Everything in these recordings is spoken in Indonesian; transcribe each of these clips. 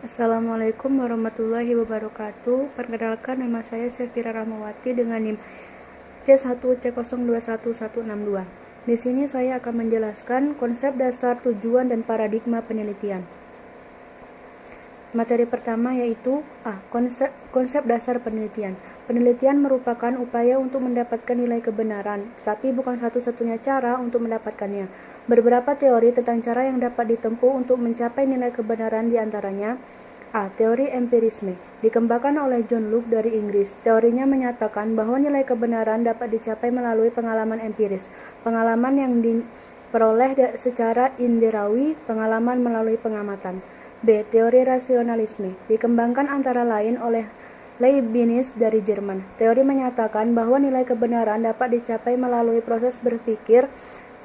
Assalamualaikum warahmatullahi wabarakatuh. Perkenalkan, nama saya Sefira Rahmawati dengan NIM C1C021162. Di sini saya akan menjelaskan konsep dasar, tujuan, dan paradigma penelitian. Materi pertama yaitu konsep dasar penelitian. Penelitian merupakan upaya untuk mendapatkan nilai kebenaran, tetapi bukan satu-satunya cara untuk mendapatkannya. Beberapa teori tentang cara yang dapat ditempuh untuk mencapai nilai kebenaran diantaranya Teori empirisme, dikembangkan oleh John Locke dari Inggris. Teorinya menyatakan bahwa nilai kebenaran dapat dicapai melalui pengalaman empiris, pengalaman yang diperoleh secara inderawi, pengalaman melalui pengamatan. B. Teori rasionalisme, dikembangkan antara lain oleh Leibniz dari Jerman. Teori menyatakan bahwa nilai kebenaran dapat dicapai melalui proses berpikir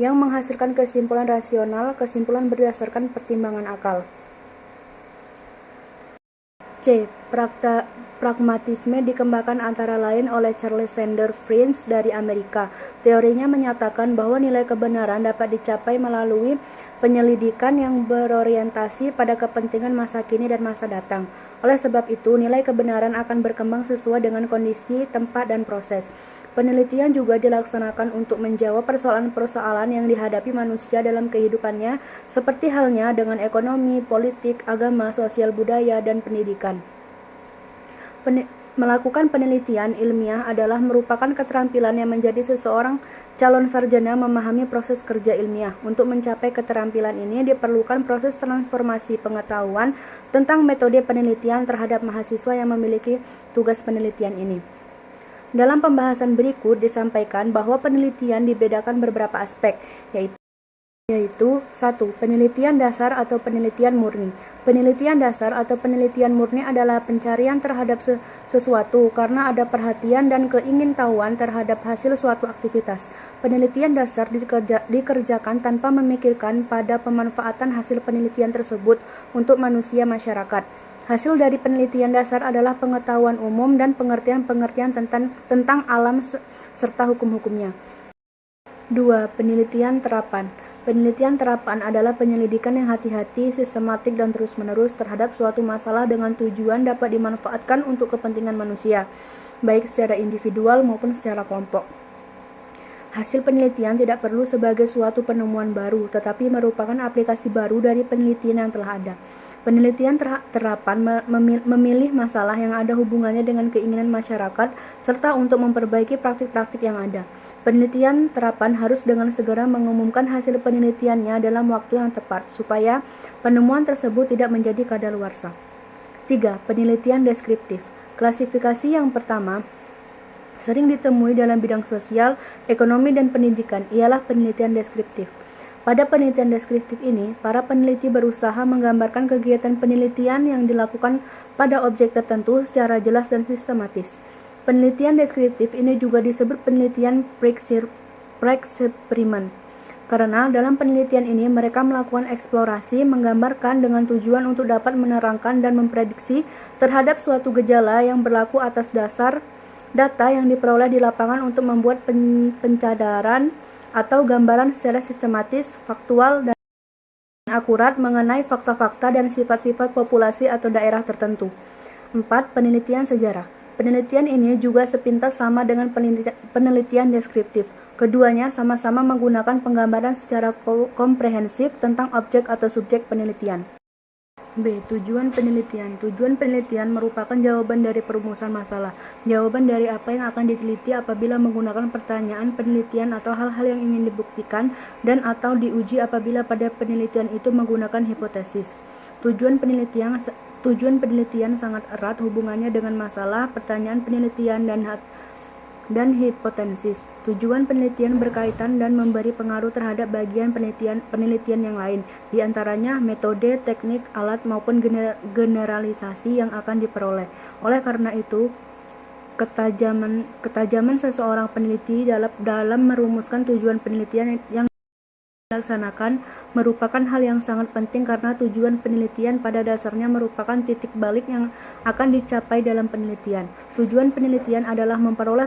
yang menghasilkan kesimpulan rasional, kesimpulan berdasarkan pertimbangan akal. C. Pragmatisme, dikembangkan antara lain oleh Charles Sanders Peirce dari Amerika. Teorinya menyatakan bahwa nilai kebenaran dapat dicapai melalui penyelidikan yang berorientasi pada kepentingan masa kini dan masa datang. Oleh sebab itu, nilai kebenaran akan berkembang sesuai dengan kondisi, tempat, dan proses. Penelitian juga dilaksanakan untuk menjawab persoalan-persoalan yang dihadapi manusia dalam kehidupannya, seperti halnya dengan ekonomi, politik, agama, sosial budaya, dan pendidikan. Melakukan penelitian ilmiah adalah merupakan keterampilan yang menjadi seseorang calon sarjana memahami proses kerja ilmiah. Untuk mencapai keterampilan ini diperlukan proses transformasi pengetahuan tentang metode penelitian terhadap mahasiswa yang memiliki tugas penelitian ini. Dalam pembahasan berikut disampaikan bahwa penelitian dibedakan beberapa aspek, yaitu 1. Penelitian dasar atau penelitian murni. Penelitian dasar atau penelitian murni adalah pencarian terhadap sesuatu karena ada perhatian dan keingintahuan terhadap hasil suatu aktivitas. Penelitian dasar dikerjakan tanpa memikirkan pada pemanfaatan hasil penelitian tersebut untuk manusia masyarakat. Hasil dari penelitian dasar adalah pengetahuan umum dan pengertian-pengertian tentang alam serta hukum-hukumnya. 2. Penelitian terapan. Penelitian terapan adalah penyelidikan yang hati-hati, sistematik, dan terus-menerus terhadap suatu masalah dengan tujuan dapat dimanfaatkan untuk kepentingan manusia, baik secara individual maupun secara kelompok. Hasil penelitian tidak perlu sebagai suatu penemuan baru, tetapi merupakan aplikasi baru dari penelitian yang telah ada. Penelitian terapan memilih masalah yang ada hubungannya dengan keinginan masyarakat, serta untuk memperbaiki praktik-praktik yang ada. Penelitian terapan harus dengan segera mengumumkan hasil penelitiannya dalam waktu yang tepat, supaya penemuan tersebut tidak menjadi kadaluarsa. 3. Penelitian deskriptif. Klasifikasi yang pertama sering ditemui dalam bidang sosial, ekonomi, dan pendidikan ialah penelitian deskriptif. Pada penelitian deskriptif ini, para peneliti berusaha menggambarkan kegiatan penelitian yang dilakukan pada objek tertentu secara jelas dan sistematis. Penelitian deskriptif ini juga disebut penelitian praeksperimen, karena dalam penelitian ini mereka melakukan eksplorasi, menggambarkan dengan tujuan untuk dapat menerangkan dan memprediksi terhadap suatu gejala yang berlaku atas dasar data yang diperoleh di lapangan untuk membuat pencadaran atau gambaran secara sistematis, faktual, dan akurat mengenai fakta-fakta dan sifat-sifat populasi atau daerah tertentu. 4. Penelitian sejarah. Penelitian ini juga sepintas sama dengan penelitian deskriptif. Keduanya sama-sama menggunakan penggambaran secara komprehensif tentang objek atau subjek penelitian. B. Tujuan penelitian. Tujuan penelitian merupakan jawaban dari perumusan masalah. Jawaban dari apa yang akan diteliti apabila menggunakan pertanyaan penelitian atau hal-hal yang ingin dibuktikan dan atau diuji apabila pada penelitian itu menggunakan hipotesis. Tujuan penelitian sangat erat hubungannya dengan masalah, pertanyaan penelitian, dan hipotesis. Tujuan penelitian berkaitan dan memberi pengaruh terhadap bagian penelitian yang lain, di antaranya metode, teknik, alat, maupun generalisasi yang akan diperoleh. Oleh karena itu, ketajaman seseorang peneliti dalam merumuskan tujuan penelitian yang dilaksanakan merupakan hal yang sangat penting karena tujuan penelitian pada dasarnya merupakan titik balik yang akan dicapai dalam penelitian. Tujuan penelitian adalah memperoleh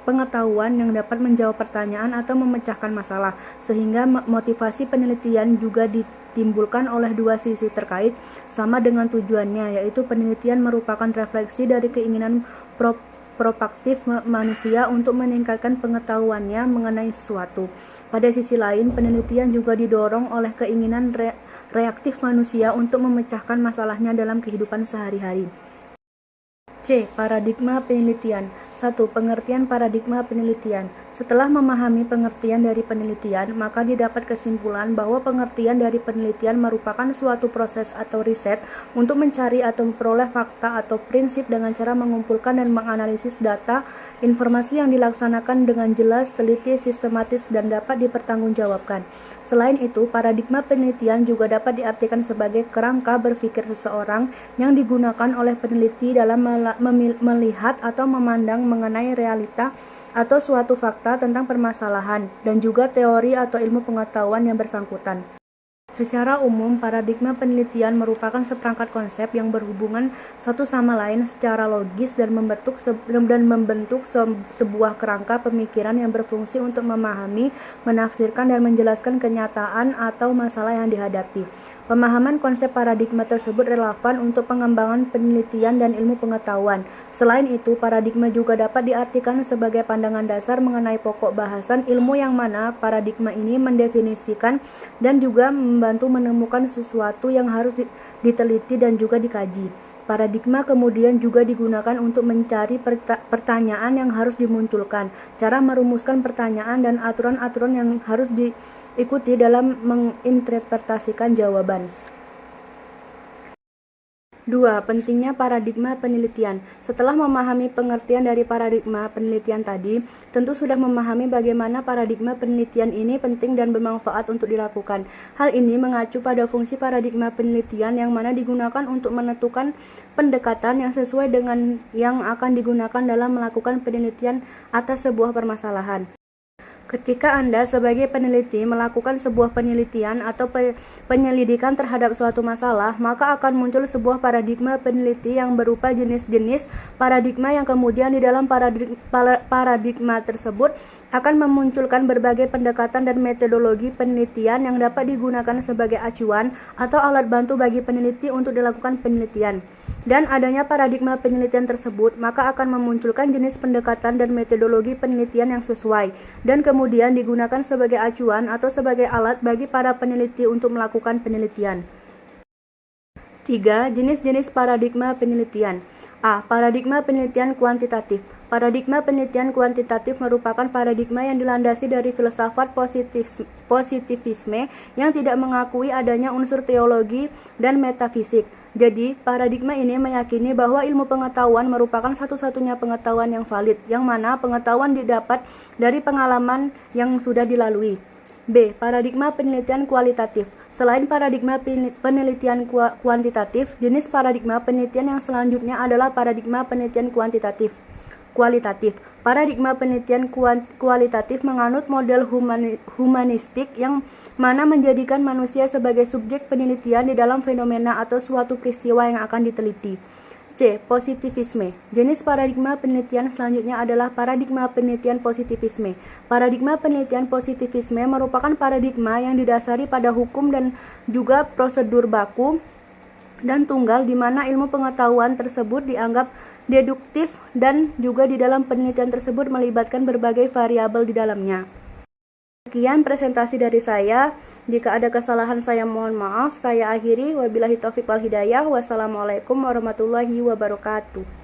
pengetahuan yang dapat menjawab pertanyaan atau memecahkan masalah, sehingga motivasi penelitian juga ditimbulkan oleh dua sisi terkait sama dengan tujuannya, yaitu penelitian merupakan refleksi dari keinginan proaktif manusia untuk meningkatkan pengetahuannya mengenai sesuatu. Pada sisi lain, penelitian juga didorong oleh keinginan reaktif manusia untuk memecahkan masalahnya dalam kehidupan sehari-hari. C. Paradigma penelitian. 1. Pengertian paradigma penelitian. Setelah memahami pengertian dari penelitian, maka didapat kesimpulan bahwa pengertian dari penelitian merupakan suatu proses atau riset untuk mencari atau memperoleh fakta atau prinsip dengan cara mengumpulkan dan menganalisis data, informasi yang dilaksanakan dengan jelas, teliti, sistematis, dan dapat dipertanggungjawabkan. Selain itu, paradigma penelitian juga dapat diartikan sebagai kerangka berpikir seseorang yang digunakan oleh peneliti dalam melihat atau memandang mengenai realita atau suatu fakta tentang permasalahan, dan juga teori atau ilmu pengetahuan yang bersangkutan. Secara umum, paradigma penelitian merupakan seperangkat konsep yang berhubungan satu sama lain secara logis dan membentuk sebuah kerangka pemikiran yang berfungsi untuk memahami, menafsirkan, dan menjelaskan kenyataan atau masalah yang dihadapi. Pemahaman konsep paradigma tersebut relevan untuk pengembangan penelitian dan ilmu pengetahuan. Selain itu, paradigma juga dapat diartikan sebagai pandangan dasar mengenai pokok bahasan ilmu yang mana paradigma ini mendefinisikan dan juga membantu menemukan sesuatu yang harus diteliti dan juga dikaji. Paradigma kemudian juga digunakan untuk mencari pertanyaan yang harus dimunculkan, cara merumuskan pertanyaan, dan aturan-aturan yang harus diikuti dalam menginterpretasikan jawaban. 2. Pentingnya paradigma penelitian. Setelah memahami pengertian dari paradigma penelitian tadi, tentu sudah memahami bagaimana paradigma penelitian ini penting dan bermanfaat untuk dilakukan. Hal ini mengacu pada fungsi paradigma penelitian yang mana digunakan untuk menentukan pendekatan yang sesuai dengan yang akan digunakan dalam melakukan penelitian atas sebuah permasalahan. Ketika Anda sebagai peneliti melakukan sebuah penelitian atau penyelidikan terhadap suatu masalah, maka akan muncul sebuah paradigma peneliti yang berupa jenis-jenis paradigma yang kemudian di dalam paradigma tersebut akan memunculkan berbagai pendekatan dan metodologi penelitian yang dapat digunakan sebagai acuan atau alat bantu bagi peneliti untuk dilakukan penelitian. Dan adanya paradigma penelitian tersebut, maka akan memunculkan jenis pendekatan dan metodologi penelitian yang sesuai, dan kemudian digunakan sebagai acuan atau sebagai alat bagi para peneliti untuk melakukan penelitian. 3. Jenis-jenis paradigma penelitian. A. Paradigma penelitian kuantitatif. Paradigma penelitian kuantitatif merupakan paradigma yang dilandasi dari filsafat positivisme yang tidak mengakui adanya unsur teologi dan metafisik. Jadi, paradigma ini meyakini bahwa ilmu pengetahuan merupakan satu-satunya pengetahuan yang valid, yang mana pengetahuan didapat dari pengalaman yang sudah dilalui. B. Paradigma penelitian kualitatif. Selain paradigma penelitian kuantitatif, jenis paradigma penelitian yang selanjutnya adalah paradigma penelitian kualitatif. Paradigma penelitian kualitatif menganut model humanistik yang mana menjadikan manusia sebagai subjek penelitian di dalam fenomena atau suatu peristiwa yang akan diteliti. C. Positivisme. Jenis paradigma penelitian selanjutnya adalah paradigma penelitian positivisme. Paradigma penelitian positivisme merupakan paradigma yang didasari pada hukum dan juga prosedur baku dan tunggal di mana ilmu pengetahuan tersebut dianggap deduktif dan juga di dalam penelitian tersebut melibatkan berbagai variabel di dalamnya. Sekian presentasi dari saya. Jika ada kesalahan saya mohon maaf. Saya akhiri. Wabillahi taufiq wal hidayah. Wassalamualaikum warahmatullahi wabarakatuh.